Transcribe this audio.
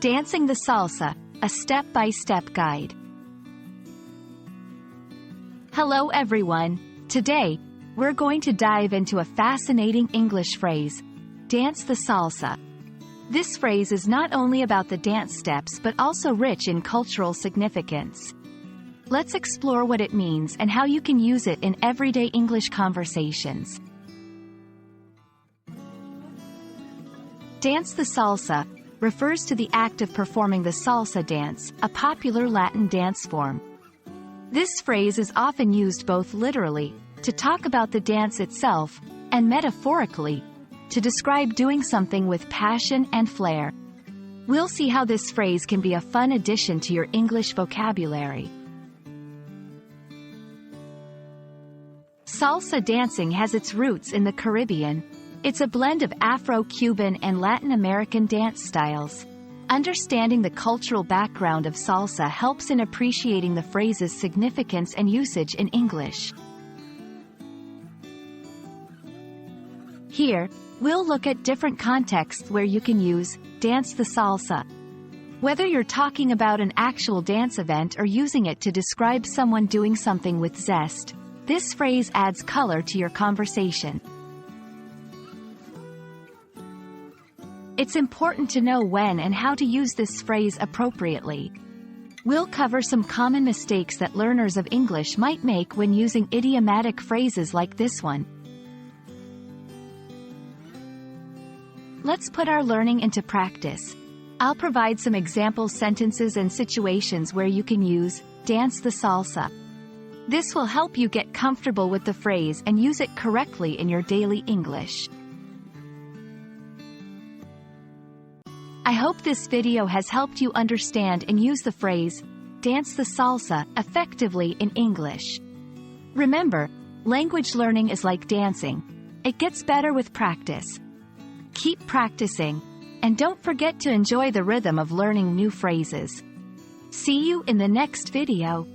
Dancing the Salsa, a step-by-step guide. Hello everyone. Today, we're going to dive into a fascinating English phrase, dance the salsa. This phrase is not only about the dance steps but also rich in cultural significance. Let's explore what it means and how you can use it in everyday English conversations. Dance the salsa refers to the act of performing the salsa dance, a popular Latin dance form. This phrase is often used both literally, to talk about the dance itself, and metaphorically, to describe doing something with passion and flair. We'll see how this phrase can be a fun addition to your English vocabulary. Salsa dancing has its roots in the Caribbean. It's a blend of Afro-Cuban and Latin American dance styles. Understanding the cultural background of salsa helps in appreciating the phrase's significance and usage in English. Here, we'll look at different contexts where you can use dance the salsa. Whether you're talking about an actual dance event or using it to describe someone doing something with zest, this phrase adds color to your conversation. It's important to know when and how to use this phrase appropriately. We'll cover some common mistakes that learners of English might make when using idiomatic phrases like this one. Let's put our learning into practice. I'll provide some example sentences and situations where you can use dance the salsa. This will help you get comfortable with the phrase and use it correctly in your daily English. I hope this video has helped you understand and use the phrase, dance the salsa, effectively in English. Remember, language learning is like dancing. It gets better with practice. Keep practicing, and don't forget to enjoy the rhythm of learning new phrases. See you in the next video.